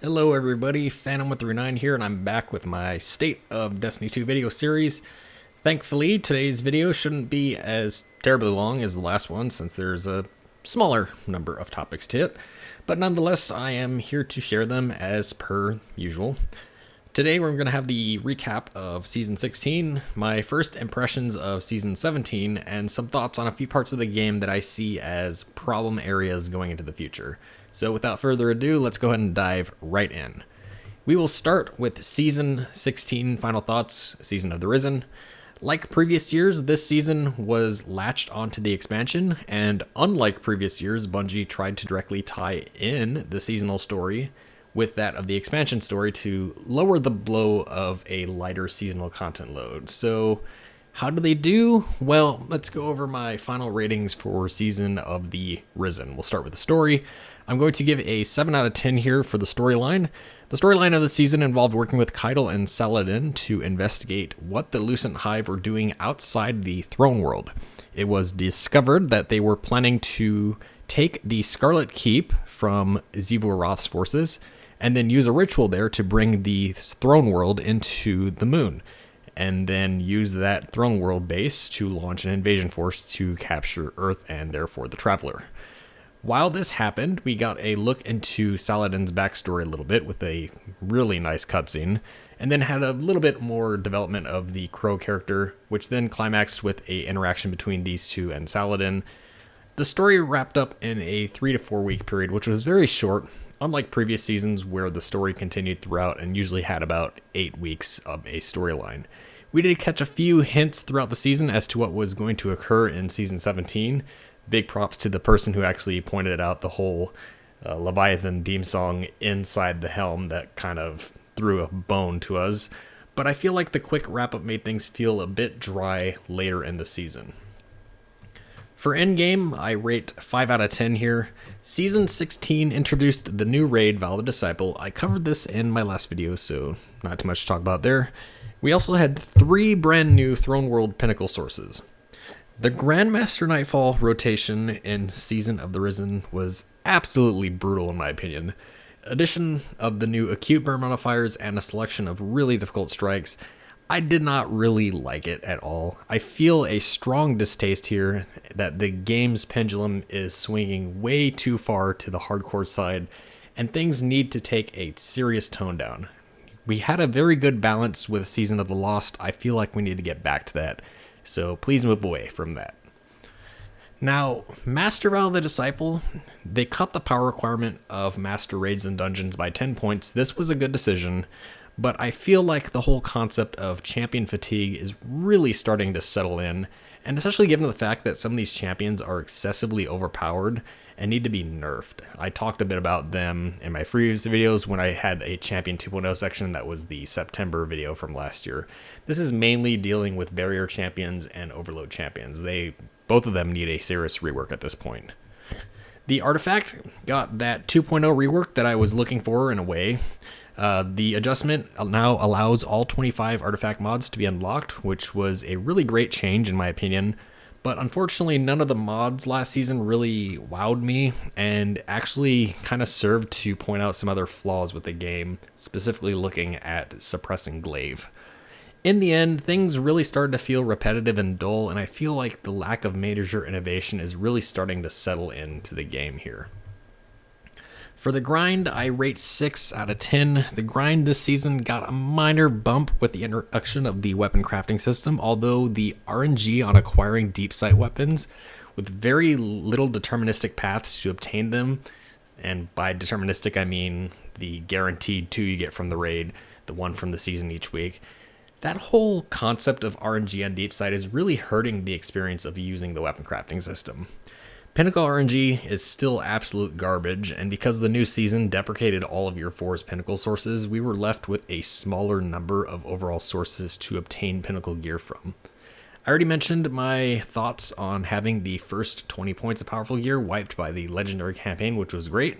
Hello everybody, Phantom139 here, and I'm back with my State of Destiny 2 video series. Thankfully, today's video shouldn't be as terribly long as the last one, since there's a smaller number of topics to it, but nonetheless, I am here to share them as per usual. Today we're going to have the recap of Season 16, my first impressions of Season 17, and some thoughts on a few parts of the game that I see as problem areas going into the future. So without further ado, let's go ahead and dive right in. We will start with Season 16 final thoughts, Season of the Risen. Like previous years, this season was latched onto the expansion, and unlike previous years, Bungie tried to directly tie in the seasonal story with that of the expansion story to lower the blow of a lighter seasonal content load. So how do they do? Well, let's go over my final ratings for Season of the Risen. We'll start with the story. I'm going to give a 7 out of 10 here for the storyline. The storyline of the season involved working with Caiatl and Saladin to investigate what the Lucent Hive were doing outside the throne world. It was discovered that they were planning to take the Scarlet Keep from Xivu Arath's forces and then use a ritual there to bring the throne world into the moon, and then use that throne world base to launch an invasion force to capture Earth and therefore the Traveler. While this happened, we got a look into Saladin's backstory a little bit with a really nice cutscene, and then had a little bit more development of the Crow character, which then climaxed with an interaction between these two and Saladin. The story wrapped up in a 3 to 4 week period, which was very short, unlike previous seasons where the story continued throughout and usually had about 8 weeks of a storyline. We did catch a few hints throughout the season as to what was going to occur in Season 17. Big props to the person who actually pointed out the whole Leviathan theme song inside the helm that kind of threw a bone to us. But I feel like the quick wrap-up made things feel a bit dry later in the season. For endgame, I rate 5 out of 10 here. Season 16 introduced the new raid, Val the Disciple. I covered this in my last video, so not too much to talk about there. We also had 3 brand new Throne World Pinnacle sources. The Grandmaster Nightfall rotation in Season of the Risen was absolutely brutal in my opinion. Addition of the new acute burn modifiers and a selection of really difficult strikes, I did not really like it at all. I feel a strong distaste here that the game's pendulum is swinging way too far to the hardcore side, and things need to take a serious tone down. We had a very good balance with Season of the Lost. I feel like we need to get back to that, so please move away from that. Now, Master Val the Disciple, they cut the power requirement of Master Raids and Dungeons by 10 points. This was a good decision, but I feel like the whole concept of champion fatigue is really starting to settle in, and especially given the fact that some of these champions are excessively overpowered and need to be nerfed. I talked a bit about them in my previous videos when I had a Champion 2.0 section. That was the September video from last year. This is mainly dealing with barrier champions and overload champions. Both of them need a serious rework at this point. The artifact got that 2.0 rework that I was looking for in a way. The adjustment now allows all 25 artifact mods to be unlocked, which was a really great change in my opinion. But unfortunately, none of the mods last season really wowed me and actually kind of served to point out some other flaws with the game, specifically looking at suppressing glaive. In the end, things really started to feel repetitive and dull, and I feel like the lack of major innovation is really starting to settle into the game here. For the grind, I rate 6 out of 10. The grind this season got a minor bump with the introduction of the weapon crafting system, although the RNG on acquiring deep sight weapons with very little deterministic paths to obtain them, and by deterministic I mean the guaranteed 2 you get from the raid, the 1 from the season each week. That whole concept of RNG on deep sight is really hurting the experience of using the weapon crafting system. Pinnacle RNG is still absolute garbage, and because the new season deprecated all of your forest Pinnacle sources, we were left with a smaller number of overall sources to obtain Pinnacle gear from. I already mentioned my thoughts on having the first 20 points of powerful gear wiped by the Legendary campaign, which was great,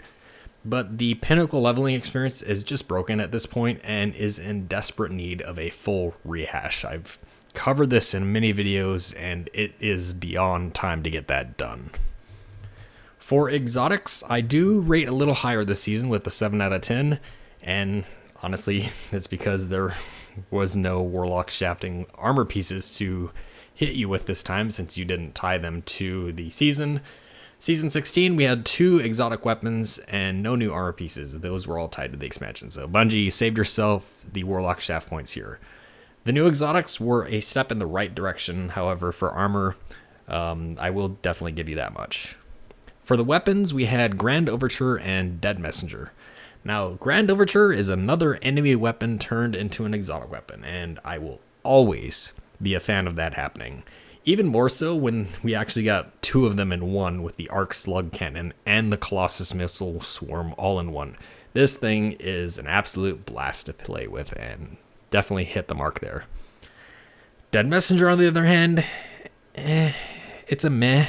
but the Pinnacle leveling experience is just broken at this point and is in desperate need of a full rehash. I've covered this in many videos, and it is beyond time to get that done. For exotics, I do rate a little higher this season with the 7 out of 10. And honestly, it's because there was no Warlock shafting armor pieces to hit you with this time, since you didn't tie them to the season. Season 16, we had 2 exotic weapons and no new armor pieces. Those were all tied to the expansion. So Bungie, saved yourself the Warlock shaft points here. The new exotics were a step in the right direction. However, for armor, I will definitely give you that much. For the weapons, we had Grand Overture and Dead Messenger. Now, Grand Overture is another enemy weapon turned into an exotic weapon, and I will always be a fan of that happening. Even more so when we actually got 2 of them in one, with the Arc Slug Cannon and the Colossus Missile Swarm all in one. This thing is an absolute blast to play with, and definitely hit the mark there. Dead Messenger, on the other hand, it's a meh.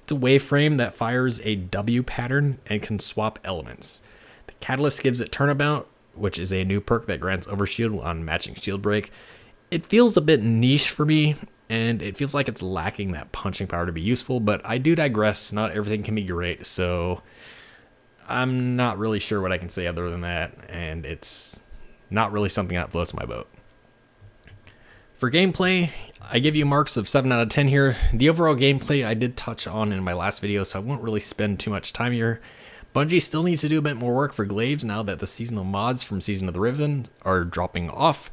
It's a wave frame that fires a W pattern and can swap elements. The Catalyst gives it Turnabout, which is a new perk that grants Overshield on matching shield break. It feels a bit niche for me, and it feels like it's lacking that punching power to be useful, but I do digress. Not everything can be great, so I'm not really sure what I can say other than that, and it's not really something that floats my boat. For gameplay, I give you marks of 7 out of 10 here. The overall gameplay I did touch on in my last video, so I won't really spend too much time here. Bungie still needs to do a bit more work for glaives now that the seasonal mods from Season of the Riven are dropping off,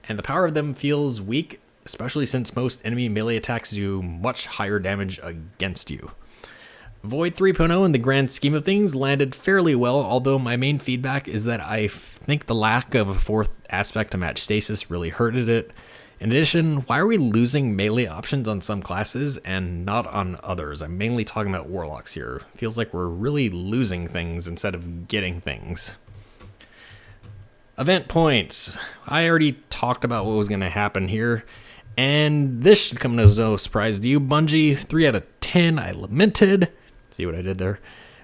and the power of them feels weak, especially since most enemy melee attacks do much higher damage against you. Void 3.0 in the grand scheme of things landed fairly well, although my main feedback is that I think the lack of a 4th aspect to match stasis really hurted it. In addition, why are we losing melee options on some classes and not on others? I'm mainly talking about Warlocks here. Feels like we're really losing things instead of getting things. Event points. I already talked about what was going to happen here, and this should come as no surprise to you. Bungie, 3 out of 10. I lamented. See what I did there?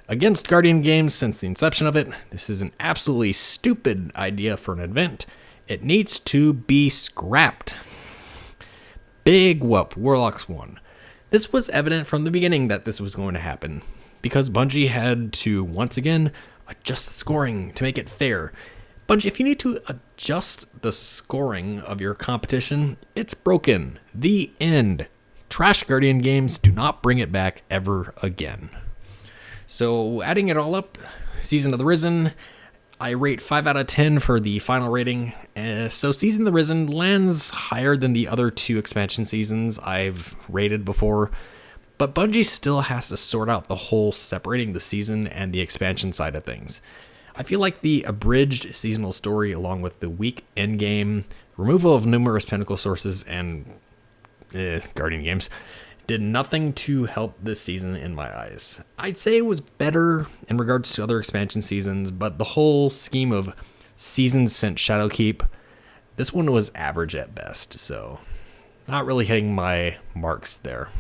Against Guardian Games since the inception of it. This is an absolutely stupid idea for an event. It needs to be scrapped. Big whoop, Warlocks won. This was evident from the beginning that this was going to happen, because Bungie had to, once again, adjust the scoring to make it fair. Bungie, if you need to adjust the scoring of your competition, it's broken. The end. Trash Guardian Games, do not bring it back ever again. So, adding it all up, Season of the Risen, I rate 5 out of 10 for the final rating. So Season of the Risen lands higher than the other 2 expansion seasons I've rated before, but Bungie still has to sort out the whole separating the season and the expansion side of things. I feel like the abridged seasonal story, along with the weak endgame, removal of numerous pinnacle sources, and Guardian Games, did nothing to help this season in my eyes. I'd say it was better in regards to other expansion seasons, but the whole scheme of seasons since Shadowkeep, this one was average at best, so not really hitting my marks there.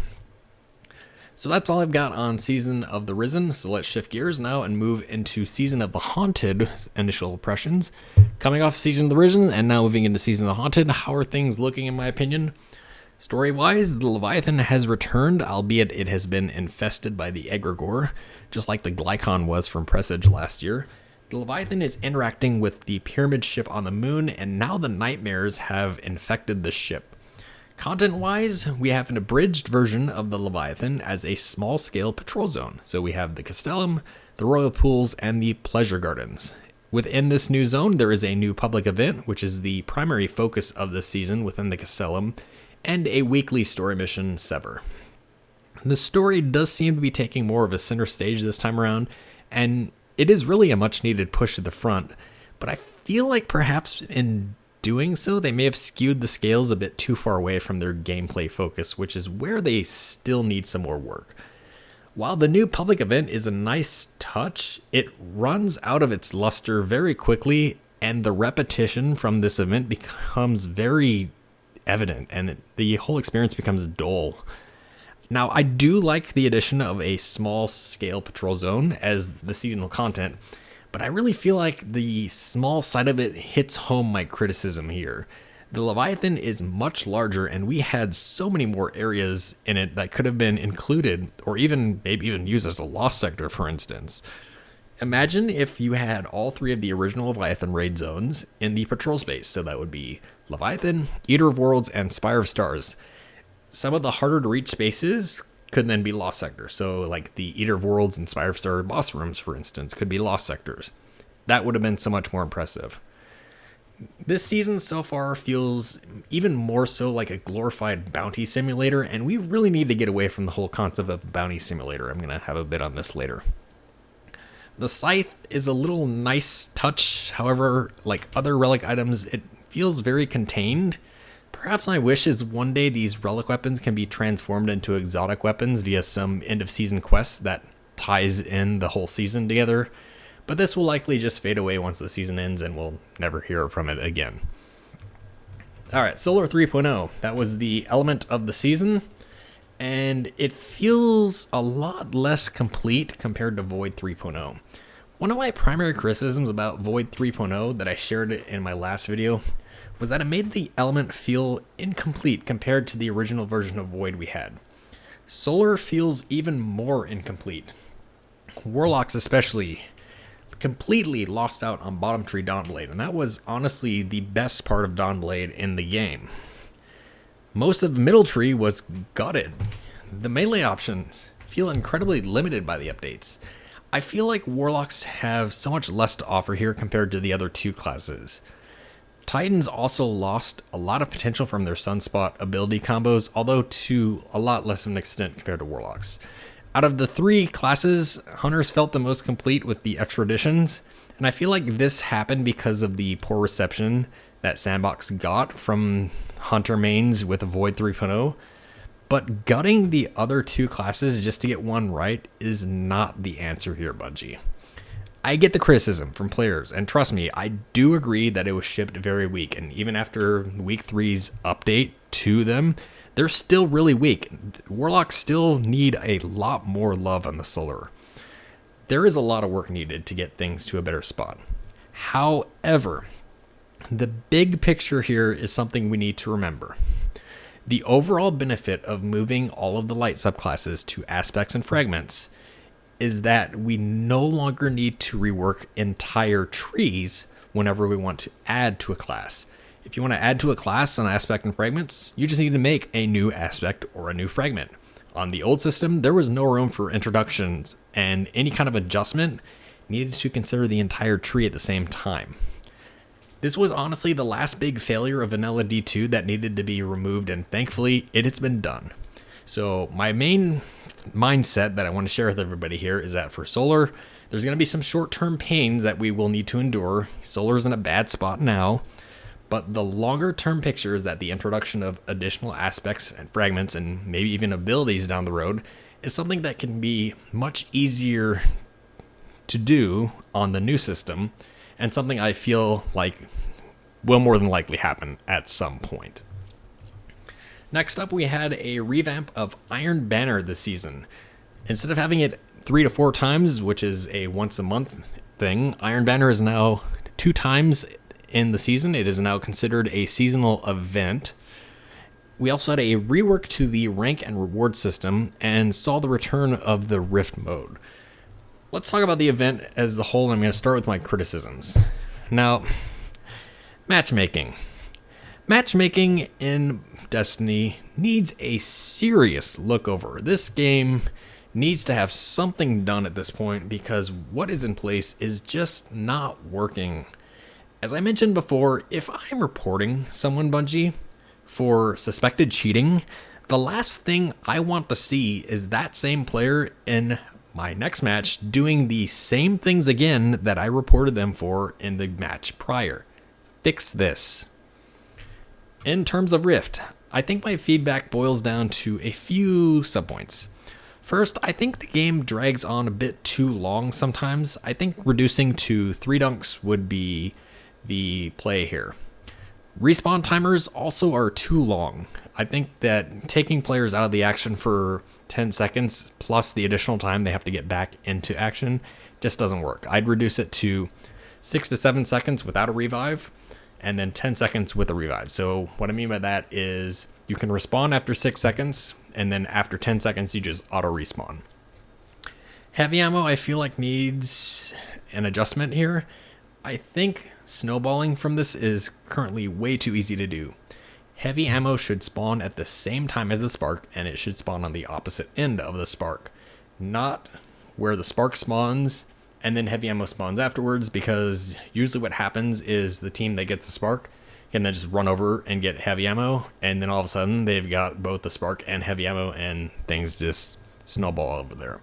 So that's all I've got on Season of the Risen, so let's shift gears now and move into Season of the Haunted initial impressions. Coming off Season of the Risen and now moving into Season of the Haunted, how are things looking in my opinion? Story-wise, the Leviathan has returned, albeit it has been infested by the Egregore, just like the Glycon was from Presage last year. The Leviathan is interacting with the Pyramid ship on the moon, and now the Nightmares have infected the ship. Content-wise, we have an abridged version of the Leviathan as a small-scale patrol zone. So we have the Castellum, the Royal Pools, and the Pleasure Gardens. Within this new zone, there is a new public event, which is the primary focus of this season within the Castellum, and a weekly story mission, Sever. The story does seem to be taking more of a center stage this time around, and it is really a much needed push to the front, but I feel like perhaps in doing so, they may have skewed the scales a bit too far away from their gameplay focus, which is where they still need some more work. While the new public event is a nice touch, it runs out of its luster very quickly, and the repetition from this event becomes very evident, and the whole experience becomes dull. Now, I do like the addition of a small-scale patrol zone as the seasonal content, but I really feel like the small side of it hits home my criticism here. The Leviathan is much larger, and we had so many more areas in it that could have been included, or maybe even used as a lost sector, for instance. Imagine if you had all three of the original Leviathan raid zones in the patrol space. So that would be Leviathan, Eater of Worlds, and Spire of Stars. Some of the harder to reach spaces could then be lost sectors. So like the Eater of Worlds and Spire of Stars boss rooms, for instance, could be lost sectors. That would have been so much more impressive. This season so far feels even more so like a glorified bounty simulator, and we really need to get away from the whole concept of bounty simulator. I'm going to have a bit on this later. The scythe is a little nice touch. However, like other relic items, it feels very contained. Perhaps my wish is one day these relic weapons can be transformed into exotic weapons via some end of season quest that ties in the whole season together. But this will likely just fade away once the season ends and we'll never hear from it again. Alright, Solar 3.0. That was the element of the season. And it feels a lot less complete compared to Void 3.0. One of my primary criticisms about Void 3.0 that I shared in my last video was that it made the element feel incomplete compared to the original version of Void we had. Solar feels even more incomplete. Warlocks especially completely lost out on Bottom Tree Dawnblade, and that was honestly the best part of Dawnblade in the game. Most of Middle Tree was gutted. The melee options feel incredibly limited by the updates. I feel like Warlocks have so much less to offer here compared to the other two classes. Titans also lost a lot of potential from their Sunspot ability combos, although to a lot less of an extent compared to Warlocks. Out of the three classes, Hunters felt the most complete with the extra additions, and I feel like this happened because of the poor reception that Sandbox got from Hunter mains with Void 3.0, but gutting the other two classes just to get one right is not the answer here, Bungie. I get the criticism from players, and trust me, I do agree that it was shipped very weak, and even after Week 3's update to them, they're still really weak. Warlocks still need a lot more love on the Solar. There is a lot of work needed to get things to a better spot. However, the big picture here is something we need to remember. The overall benefit of moving all of the light subclasses to aspects and fragments is that we no longer need to rework entire trees whenever we want to add to a class. If you want to add to a class an aspect and fragments, you just need to make a new aspect or a new fragment. On the old system, there was no room for introductions, and any kind of adjustment needed to consider the entire tree at the same time. This was honestly the last big failure of Vanilla D2 that needed to be removed, and thankfully it has been done. So my main mindset that I want to share with everybody here is that for Solar, there's going to be some short-term pains that we will need to endure. Solar's in a bad spot now, but the longer-term picture is that the introduction of additional aspects and fragments and maybe even abilities down the road is something that can be much easier to do on the new system, and something I feel like will more than likely happen at some point. Next up, we had a revamp of Iron Banner this season. Instead of having it 3 to 4 times, which is a once a month thing, Iron Banner is now 2 times in the season. It is now considered a seasonal event. We also had a rework to the rank and reward system and saw the return of the Rift mode. Let's talk about the event as a whole, and I'm going to start with my criticisms. Now, matchmaking. Matchmaking in Destiny needs a serious look over. This game needs to have something done at this point because what is in place is just not working. As I mentioned before, if I'm reporting someone, Bungie, for suspected cheating, the last thing I want to see is that same player in my next match doing the same things again that I reported them for in the match prior. Fix this. In terms of Rift, I think my feedback boils down to a few subpoints. First, I think the game drags on a bit too long sometimes. I think reducing to 3 dunks would be the play here. Respawn timers also are too long. I think that taking players out of the action for 10 seconds plus the additional time they have to get back into action just doesn't work. I'd reduce it to 6 to 7 seconds without a revive and then 10 seconds with a revive. So what I mean by that is you can respawn after 6 seconds and then after 10 seconds you just auto respawn. Heavy ammo, I feel like needs an adjustment here. I think snowballing from this is currently way too easy to do. Heavy ammo should spawn at the same time as the spark, and it should spawn on the opposite end of the spark, not where the spark spawns and then heavy ammo spawns afterwards, because usually what happens is the team that gets the spark can then just run over and get heavy ammo, and then all of a sudden they've got both the spark and heavy ammo, and things just snowball over there.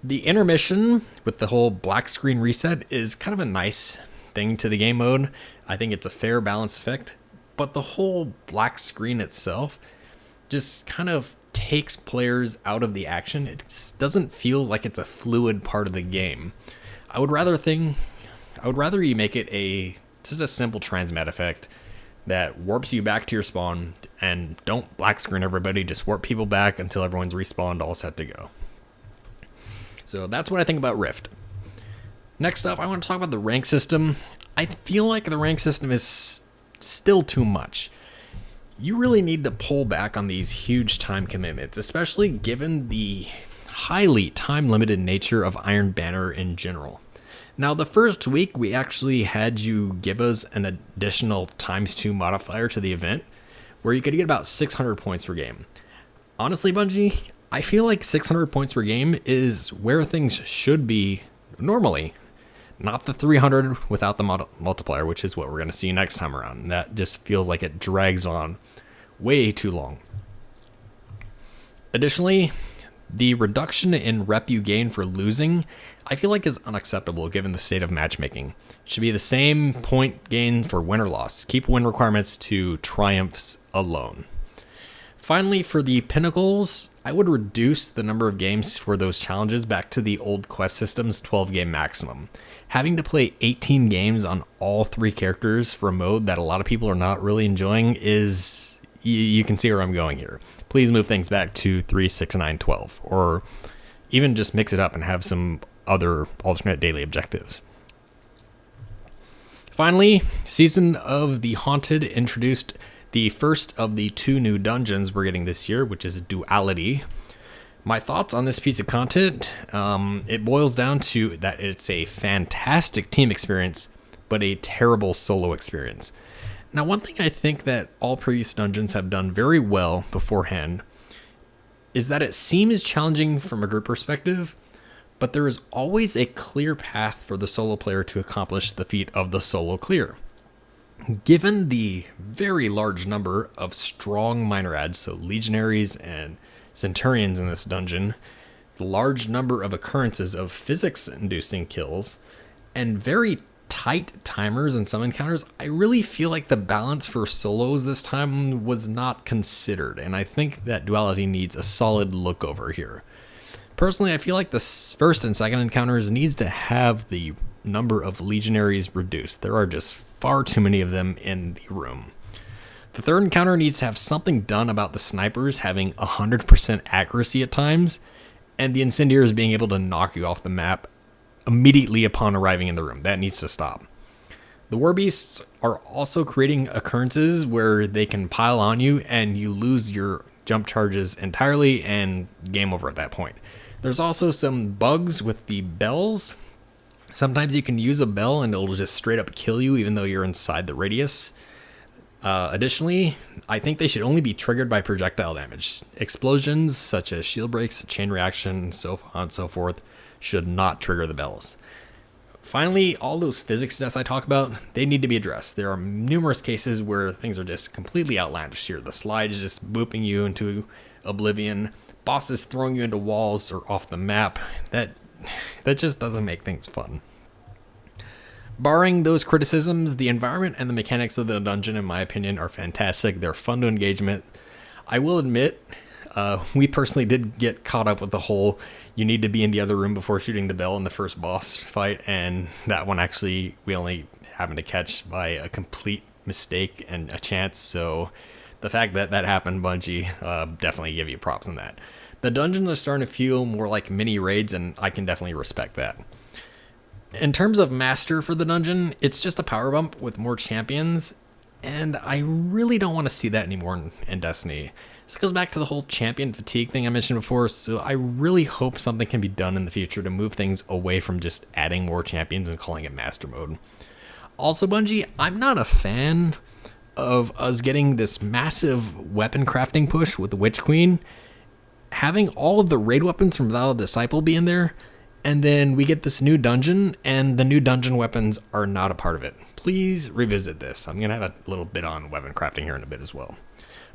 The intermission with the whole black screen reset is kind of a nice thing to the game mode. I think it's a fair balance effect, but the whole black screen itself just kind of takes players out of the action. It just doesn't feel like it's a fluid part of the game. I would rather you make it just a simple transmat effect that warps you back to your spawn, and don't black screen everybody, just warp people back until everyone's respawned all set to go. So that's what I think about Rift. Next up, I want to talk about the rank system. I feel like the rank system is still too much. You really need to pull back on these huge time commitments, especially given the highly time-limited nature of Iron Banner in general. Now, the first week, we actually had you give us an additional ×2 modifier to the event, where you could get about 600 points per game. Honestly, Bungie, I feel like 600 points per game is where things should be normally. Not the 300 without the multiplier, which is what we're going to see next time around. And that just feels like it drags on way too long. Additionally, the reduction in rep you gain for losing, I feel like is unacceptable given the state of matchmaking. It should be the same point gain for win or loss. Keep win requirements to triumphs alone. Finally, for the pinnacles, I would reduce the number of games for those challenges back to the old quest system's 12 game maximum. Having to play 18 games on all 3 characters for a mode that a lot of people are not really enjoying is, you can see where I'm going here. Please move things back to 3, 6, 9, 12, or even just mix it up and have some other alternate daily objectives. Finally, Season of the Haunted introduced the first of the 2 new dungeons we're getting this year, which is Duality. My thoughts on this piece of content, it boils down to that it's a fantastic team experience, but a terrible solo experience. Now, one thing I think that all previous dungeons have done very well beforehand is that it seems challenging from a group perspective, but there is always a clear path for the solo player to accomplish the feat of the solo clear. Given the very large number of strong minor adds, so legionaries and centurions in this dungeon, the large number of occurrences of physics-inducing kills, and very tight timers in some encounters, I really feel like the balance for solos this time was not considered, and I think that Duality needs a solid look over here. Personally, I feel like the first and second encounters needs to have the number of legionaries reduced. There are just far too many of them in the room. The third encounter needs to have something done about the snipers having 100% accuracy at times, and the incendiaries being able to knock you off the map immediately upon arriving in the room. That needs to stop. The war beasts are also creating occurrences where they can pile on you and you lose your jump charges entirely and game over at that point. There's also some bugs with the bells. Sometimes you can use a bell and it'll just straight up kill you even though you're inside the radius. Additionally, I think they should only be triggered by projectile damage. Explosions such as shield breaks, chain reaction, so on and so forth should not trigger the bells. Finally, all those physics stuff I talk about, they need to be addressed. There are numerous cases where things are just completely outlandish here. The slide is just booping you into oblivion. Bosses throwing you into walls or off the map. That just doesn't make things fun. Barring those criticisms, the environment and the mechanics of the dungeon, in my opinion, are fantastic. They're fun to engagement. I will admit, we personally did get caught up with the whole you need to be in the other room before shooting the bell in the first boss fight, and that one actually we only happened to catch by a complete mistake and a chance, so the fact that that happened, Bungie, definitely give you props on that. The dungeons are starting to feel more like mini raids, and I can definitely respect that. In terms of master for the dungeon, it's just a power bump with more champions, and I really don't want to see that anymore in Destiny. This goes back to the whole champion fatigue thing I mentioned before, so I really hope something can be done in the future to move things away from just adding more champions and calling it master mode. Also, Bungie, I'm not a fan of us getting this massive weapon crafting push with the Witch Queen, having all of the raid weapons from Valor Disciple be in there, and then we get this new dungeon, and the new dungeon weapons are not a part of it. Please revisit this. I'm going to have a little bit on weapon crafting here in a bit as well.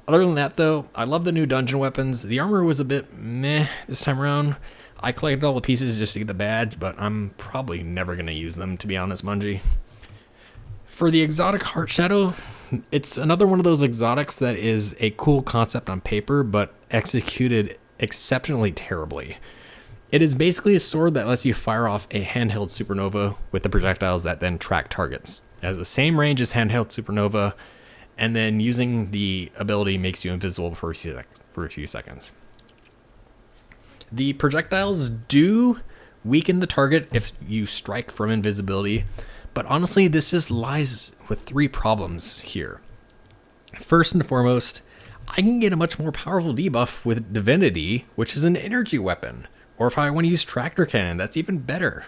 Other than that, though, I love the new dungeon weapons. The armor was a bit meh this time around. I collected all the pieces just to get the badge, but I'm probably never going to use them, to be honest, Bungie. For the exotic Heart Shadow, it's another one of those exotics that is a cool concept on paper, but executed exceptionally terribly. It is basically a sword that lets you fire off a handheld supernova with the projectiles that then track targets. It has the same range as handheld supernova, and then using the ability makes you invisible for a few seconds. The projectiles do weaken the target if you strike from invisibility, but honestly, this just lies with three problems here. First and foremost, I can get a much more powerful debuff with Divinity, which is an energy weapon. Or if I want to use Tractor Cannon, that's even better.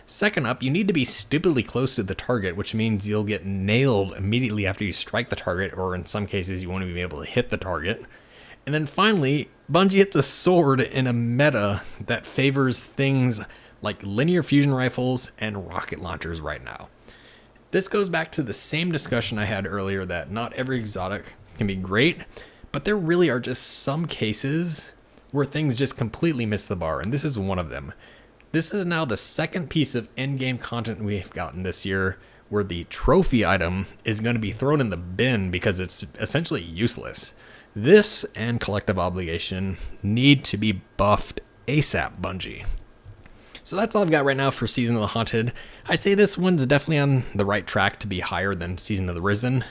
Second up, you need to be stupidly close to the target, which means you'll get nailed immediately after you strike the target, or in some cases you won't even be able to hit the target. And then finally, Bungie hits a sword in a meta that favors things like linear fusion rifles and rocket launchers right now. This goes back to the same discussion I had earlier that not every exotic can be great, but there really are just some cases where things just completely miss the bar, and this is one of them. This is now the second piece of in-game content we've gotten this year where the trophy item is going to be thrown in the bin because it's essentially useless. This and Collective Obligation need to be buffed ASAP, Bungie. So that's all I've got right now for Season of the Haunted. I say this one's definitely on the right track to be higher than Season of the Risen,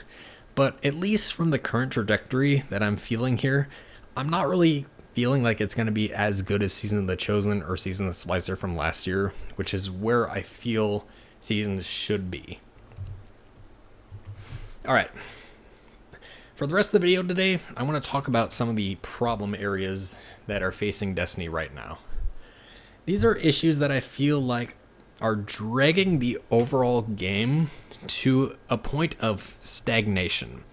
but at least from the current trajectory that I'm feeling here, I'm not really feeling like it's going to be as good as Season of the Chosen or Season of the Splicer from last year, which is where I feel seasons should be. Alright, for the rest of the video today, I want to talk about some of the problem areas that are facing Destiny right now. These are issues that I feel like are dragging the overall game to a point of stagnation.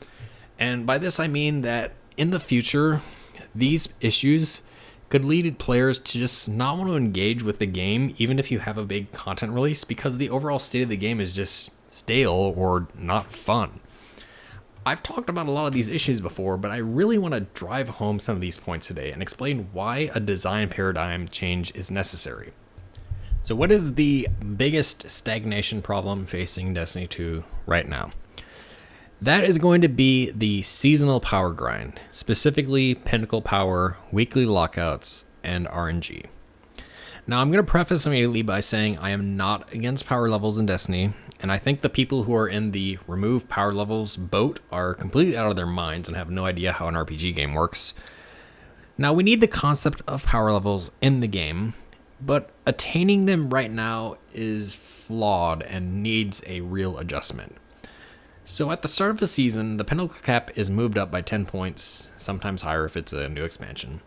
And by this I mean that in the future, these issues could lead players to just not want to engage with the game even if you have a big content release because the overall state of the game is just stale or not fun. I've talked about a lot of these issues before, but I really want to drive home some of these points today and explain why a design paradigm change is necessary. So what is the biggest stagnation problem facing Destiny 2 right now? That is going to be the seasonal power grind, specifically Pinnacle Power, weekly lockouts, and RNG. Now I'm going to preface immediately by saying I am not against power levels in Destiny, and I think the people who are in the remove power levels boat are completely out of their minds and have no idea how an RPG game works. Now we need the concept of power levels in the game, but attaining them right now is flawed and needs a real adjustment. So at the start of a season, the Pinnacle cap is moved up by 10 points, sometimes higher if it's a new expansion.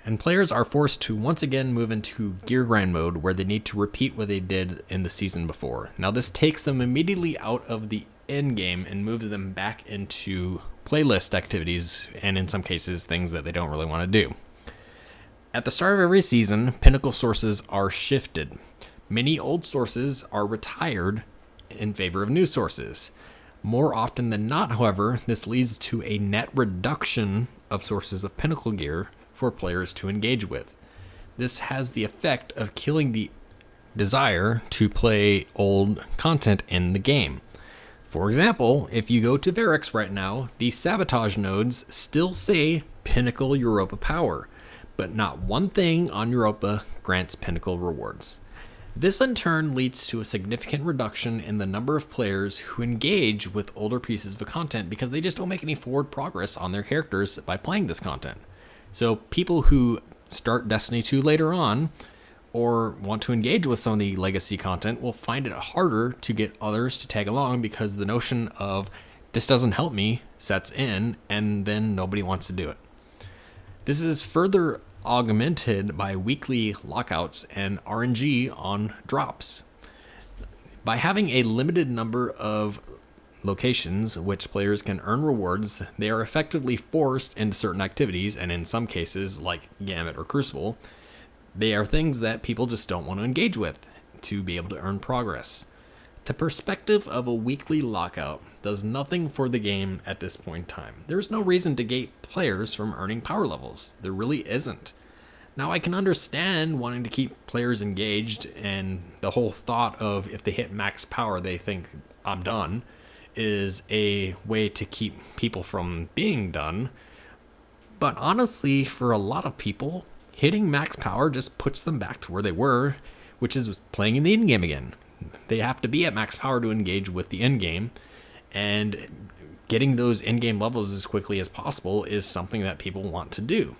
And players are forced to once again move into gear grind mode where they need to repeat what they did in the season before. Now this takes them immediately out of the end game and moves them back into playlist activities and in some cases things that they don't really want to do. At the start of every season, Pinnacle sources are shifted. Many old sources are retired in favor of new sources. More often than not, however, this leads to a net reduction of sources of Pinnacle gear for players to engage with. This has the effect of killing the desire to play old content in the game. For example, if you go to Varix right now, the Sabotage nodes still say Pinnacle Europa Power, but not one thing on Europa grants Pinnacle rewards. This in turn leads to a significant reduction in the number of players who engage with older pieces of content because they just don't make any forward progress on their characters by playing this content. So people who start Destiny 2 later on or want to engage with some of the legacy content will find it harder to get others to tag along because the notion of this doesn't help me sets in and then nobody wants to do it. This is further augmented by weekly lockouts and RNG on drops. By having a limited number of locations which players can earn rewards, they are effectively forced into certain activities, and in some cases, like Gambit or Crucible, they are things that people just don't want to engage with to be able to earn progress. The perspective of a weekly lockout does nothing for the game at this point in time. There is no reason to gate players from earning power levels. There really isn't. Now, I can understand wanting to keep players engaged, and the whole thought of if they hit max power, they think, I'm done, is a way to keep people from being done. But honestly, for a lot of people, hitting max power just puts them back to where they were, which is playing in the in-game again. They have to be at max power to engage with the in-game, and getting those in-game levels as quickly as possible is something that people want to do.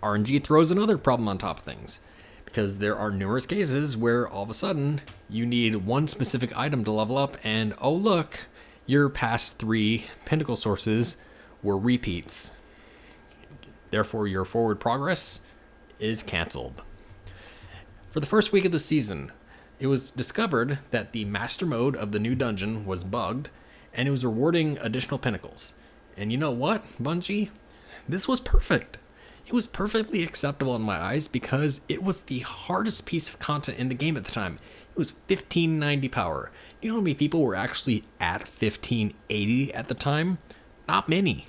RNG throws another problem on top of things, because there are numerous cases where all of a sudden you need one specific item to level up, and oh look, your past 3 pinnacle sources were repeats. Therefore, your forward progress is canceled. For the first week of the season, it was discovered that the master mode of the new dungeon was bugged, and it was rewarding additional pinnacles. And you know what, Bungie? This was perfect. It was perfectly acceptable in my eyes because it was the hardest piece of content in the game at the time. It was 1590 power. You know how many people were actually at 1580 at the time? Not many.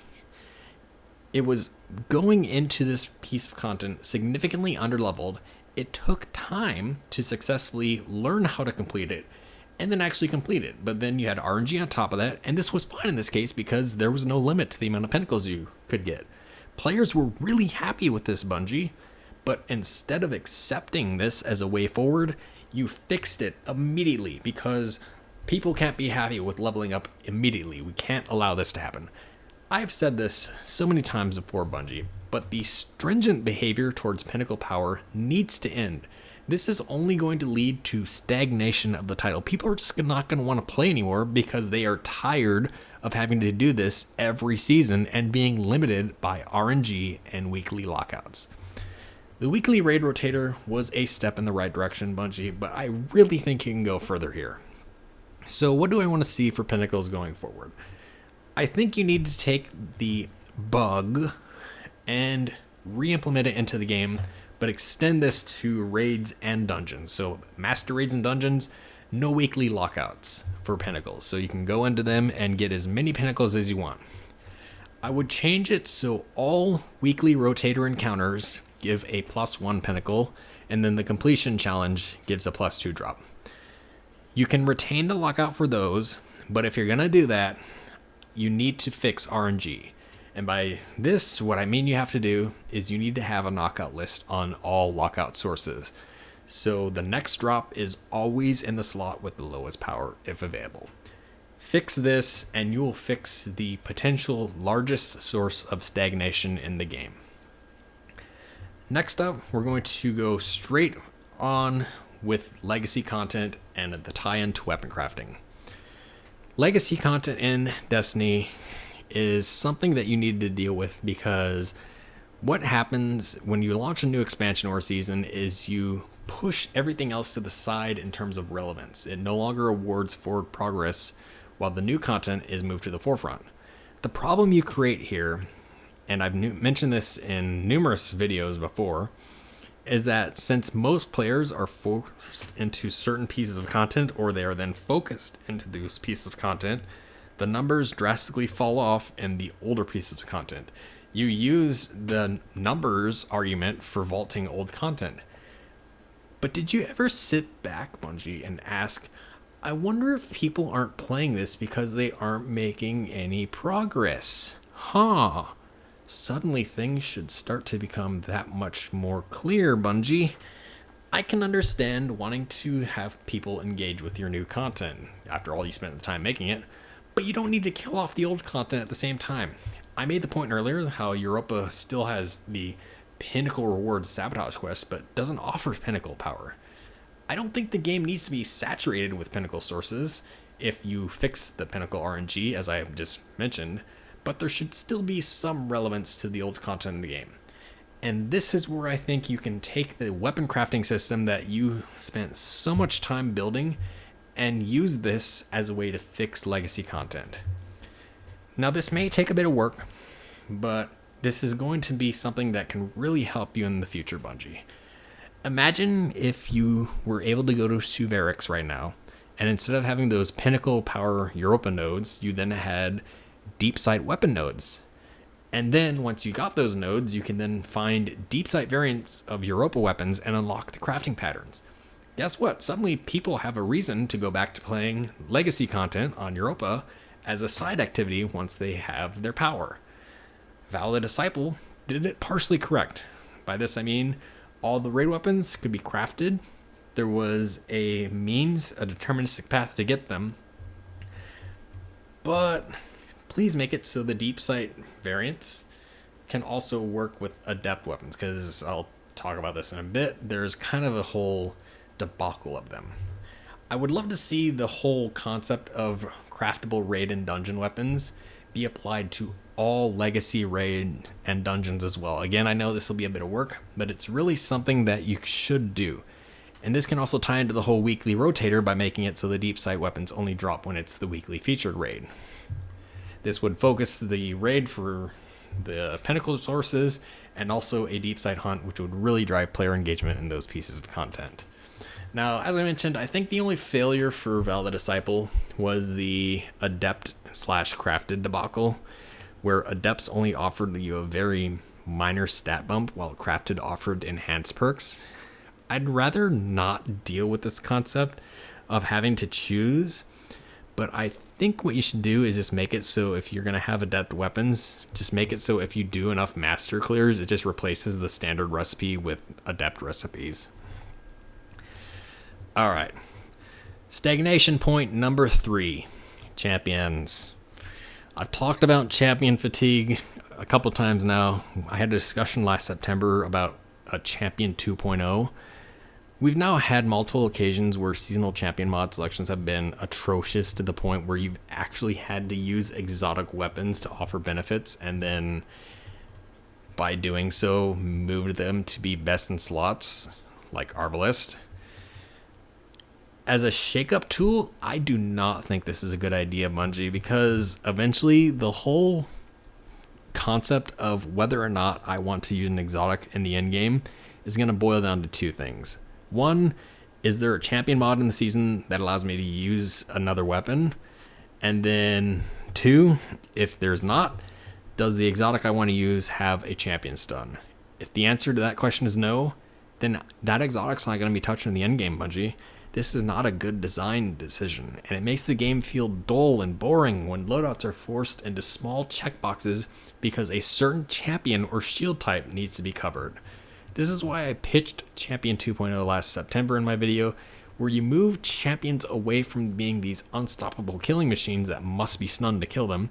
It was going into this piece of content significantly underleveled. It took time to successfully learn how to complete it and then actually complete it. But then you had RNG on top of that, and this was fine in this case because there was no limit to the amount of pinnacles you could get. Players were really happy with this, Bungie, but instead of accepting this as a way forward, you fixed it immediately because people can't be happy with leveling up immediately. We can't allow this to happen. I've said this so many times before, Bungie, but the stringent behavior towards pinnacle power needs to end. This is only going to lead to stagnation of the title. People are just not going to want to play anymore because they are tired of having to do this every season and being limited by RNG and weekly lockouts. The weekly raid rotator was a step in the right direction, Bungie, but I really think you can go further here. So what do I want to see for pinnacles going forward? I think you need to take the bug and re-implement it into the game, but extend this to raids and dungeons. So master raids and dungeons, no weekly lockouts for pinnacles. So you can go into them and get as many pinnacles as you want. I would change it so all weekly rotator encounters give a +1 pinnacle, and then the completion challenge gives a +2 drop. You can retain the lockout for those, but if you're gonna do that, you need to fix RNG. And by this, what I mean you have to do is you need to have a knockout list on all lockout sources. So the next drop is always in the slot with the lowest power if available. Fix this and you will fix the potential largest source of stagnation in the game. Next up, we're going to go straight on with legacy content and the tie-in to weapon crafting. Legacy content in Destiny is something that you need to deal with because what happens when you launch a new expansion or season is you push everything else to the side in terms of relevance. It no longer awards forward progress while the new content is moved to the forefront. The problem you create here, and I've mentioned this in numerous videos before, is that since most players are forced into certain pieces of content or they are then focused into those pieces of content, the numbers drastically fall off in the older pieces of content. You use the numbers argument for vaulting old content. But did you ever sit back, Bungie, and ask, I wonder if people aren't playing this because they aren't making any progress? Suddenly things should start to become that much more clear, Bungie. I can understand wanting to have people engage with your new content. After all, you spent the time making it. But you don't need to kill off the old content at the same time. I made the point earlier how Europa still has the Pinnacle Rewards Sabotage quest, but doesn't offer Pinnacle power. I don't think the game needs to be saturated with Pinnacle sources if you fix the Pinnacle RNG, as I just mentioned, but there should still be some relevance to the old content in the game. And this is where I think you can take the weapon crafting system that you spent so much time building and use this as a way to fix legacy content. Now, this may take a bit of work, but this is going to be something that can really help you in the future, Bungie. Imagine if you were able to go to Suverix right now, and instead of having those Pinnacle Power Europa nodes, you then had Deep Sight weapon nodes. And then once you got those nodes, you can then find Deep Sight variants of Europa weapons and unlock the crafting patterns. Guess what? Suddenly people have a reason to go back to playing legacy content on Europa as a side activity once they have their power. Val the Disciple did it partially correct. By this I mean all the raid weapons could be crafted. There was a means, a deterministic path to get them. But please make it so the Deep Sight variants can also work with adept weapons, because I'll talk about this in a bit. There's kind of a whole debacle of them. I would love to see the whole concept of craftable raid and dungeon weapons be applied to all legacy raid and dungeons as well. Again, I know this will be a bit of work, but it's really something that you should do. And this can also tie into the whole weekly rotator by making it so the Deep Sight weapons only drop when it's the weekly featured raid. This would focus the raid for the Pinnacle sources and also a Deep Sight hunt, which would really drive player engagement in those pieces of content. Now, as I mentioned, I think the only failure for Val the Disciple was the Adept/Crafted debacle, where Adepts only offered you a very minor stat bump, while Crafted offered enhanced perks. I'd rather not deal with this concept of having to choose, but I think what you should do is just make it so if you're going to have Adept weapons, just make it so if you do enough Master Clears, it just replaces the standard recipe with Adept recipes. Alright, stagnation point number 3, champions. I've talked about champion fatigue a couple times now. I had a discussion last September about a champion 2.0. We've now had multiple occasions where seasonal champion mod selections have been atrocious to the point where you've actually had to use exotic weapons to offer benefits, and then by doing so moved them to be best in slots like Arbalest. As a shake-up tool, I do not think this is a good idea, Bungie, because eventually the whole concept of whether or not I want to use an exotic in the endgame is going to boil down to two things. One, is there a champion mod in the season that allows me to use another weapon? And then two, if there's not, does the exotic I want to use have a champion stun? If the answer to that question is no, then that exotic's not going to be touched in the endgame, Bungie. This is not a good design decision, and it makes the game feel dull and boring when loadouts are forced into small checkboxes because a certain champion or shield type needs to be covered. This is why I pitched Champion 2.0 last September in my video, where you move champions away from being these unstoppable killing machines that must be stunned to kill them,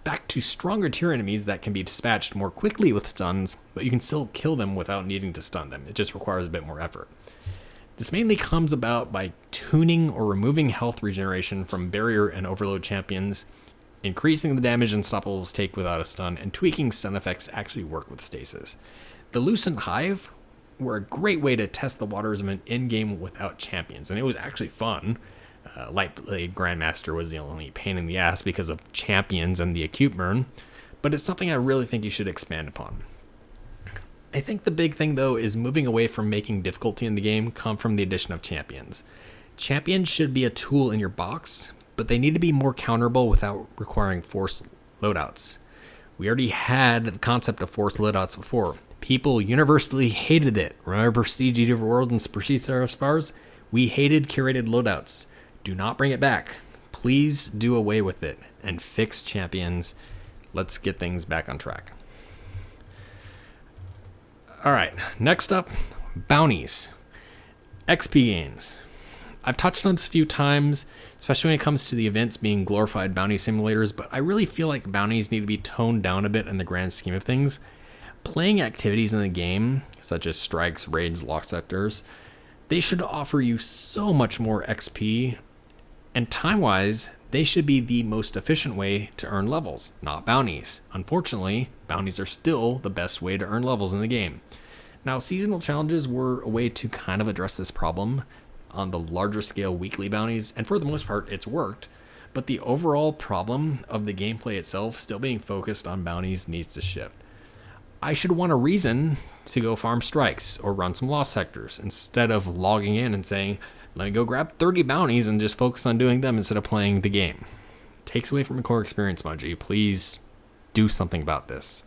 back to stronger tier enemies that can be dispatched more quickly with stuns, but you can still kill them without needing to stun them. It just requires a bit more effort. This mainly comes about by tuning or removing health regeneration from barrier and overload champions, increasing the damage unstoppables take without a stun, and tweaking stun effects to actually work with stasis. The Lucent Hive were a great way to test the waters of an in-game without champions, and it was actually fun. Lightblade Grandmaster was the only pain in the ass because of champions and the acute burn, but it's something I really think you should expand upon. I think the big thing, though, is moving away from making difficulty in the game come from the addition of champions. Champions should be a tool in your box, but they need to be more counterable without requiring forced loadouts. We already had the concept of forced loadouts before. People universally hated it. Remember Prestige Eater of World and Prestige Spars? We hated curated loadouts. Do not bring it back. Please do away with it and fix champions. Let's get things back on track. Alright, next up, bounties. XP gains. I've touched on this a few times, especially when it comes to the events being glorified bounty simulators, but I really feel like bounties need to be toned down a bit in the grand scheme of things. Playing activities in the game, such as strikes, raids, lock sectors, they should offer you so much more XP And time-wise, they should be the most efficient way to earn levels, not bounties. Unfortunately, bounties are still the best way to earn levels in the game. Now, seasonal challenges were a way to kind of address this problem on the larger scale weekly bounties, and for the most part, it's worked. But the overall problem of the gameplay itself still being focused on bounties needs to shift. I should want a reason to go farm strikes or run some lost sectors instead of logging in and saying, let me go grab 30 bounties and just focus on doing them instead of playing the game. It takes away from the core experience, Bungie. Please do something about this.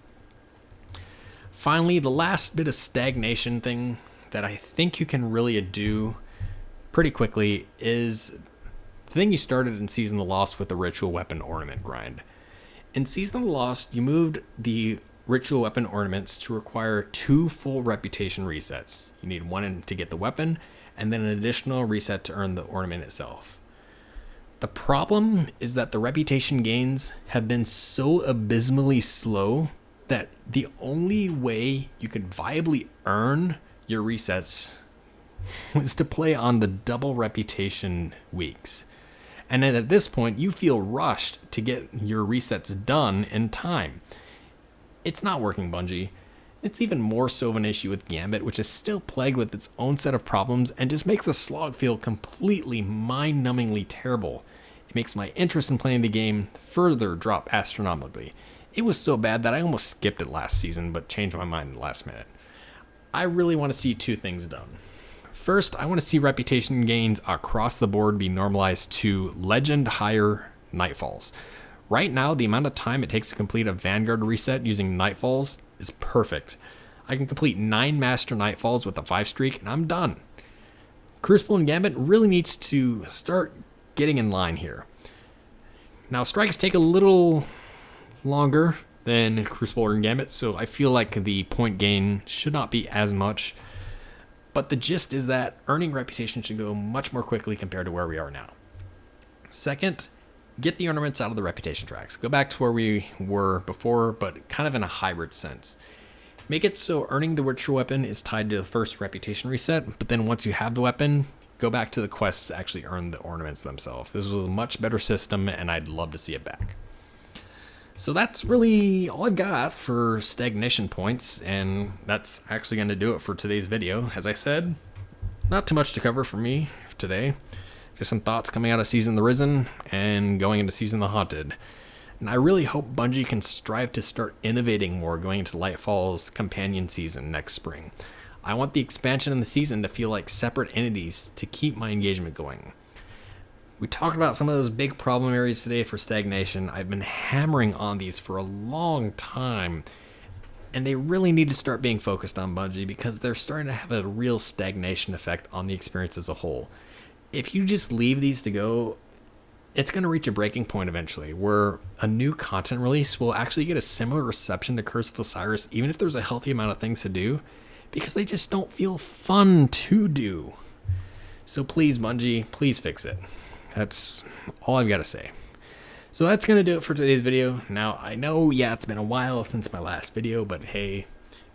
Finally, the last bit of stagnation thing that I think you can really do pretty quickly is the thing you started in Season of the Lost with the Ritual Weapon Ornament grind. In Season of the Lost, you moved the Ritual Weapon Ornaments to require 2 full reputation resets. You need one to get the weapon, and then an additional reset to earn the ornament itself. The problem is that the reputation gains have been so abysmally slow that the only way you could viably earn your resets was to play on the double reputation weeks. And then at this point, you feel rushed to get your resets done in time. It's not working, Bungie. It's even more so of an issue with Gambit, which is still plagued with its own set of problems and just makes the slog feel completely mind-numbingly terrible. It makes my interest in playing the game further drop astronomically. It was so bad that I almost skipped it last season, but changed my mind in the last minute. I really want to see 2 things done. First, I want to see reputation gains across the board be normalized to legend higher Nightfalls. Right now, the amount of time it takes to complete a Vanguard reset using Nightfalls is perfect. I can complete 9 Master Nightfalls with a 5 streak, and I'm done. Crucible and Gambit really needs to start getting in line here. Now, strikes take a little longer than Crucible and Gambit, so I feel like the point gain should not be as much. But the gist is that earning reputation should go much more quickly compared to where we are now. Second, get the ornaments out of the reputation tracks. Go back to where we were before, but kind of in a hybrid sense. Make it so earning the ritual weapon is tied to the first reputation reset, but then once you have the weapon, go back to the quests to actually earn the ornaments themselves. This was a much better system, and I'd love to see it back. So that's really all I've got for stagnation points, and that's actually going to do it for today's video. As I said, not too much to cover for me today. Just some thoughts coming out of Season of the Risen and going into Season of the Haunted. And I really hope Bungie can strive to start innovating more going into Lightfall's companion season next spring. I want the expansion in the season to feel like separate entities to keep my engagement going. We talked about some of those big problem areas today for stagnation. I've been hammering on these for a long time, and they really need to start being focused on, Bungie, because they're starting to have a real stagnation effect on the experience as a whole. If you just leave these to go, it's going to reach a breaking point eventually where a new content release will actually get a similar reception to Curse of Osiris, even if there's a healthy amount of things to do, because they just don't feel fun to do. So please, Bungie, please fix it. That's all I've got to say. So that's going to do it for today's video. Now, I know, it's been a while since my last video, but hey,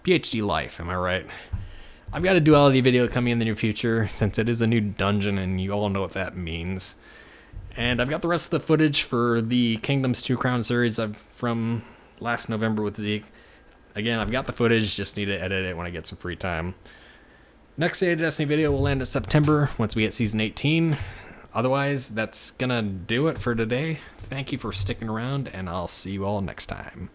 PhD life, am I right? I've got a duality video coming in the near future, since it is a new dungeon, and you all know what that means. And I've got the rest of the footage for the Kingdoms 2 Crown series from last November with Zeke. Again, I've got the footage, just need to edit it when I get some free time. Next State of Destiny video will land in September, once we get Season 18. Otherwise, that's gonna do it for today. Thank you for sticking around, and I'll see you all next time.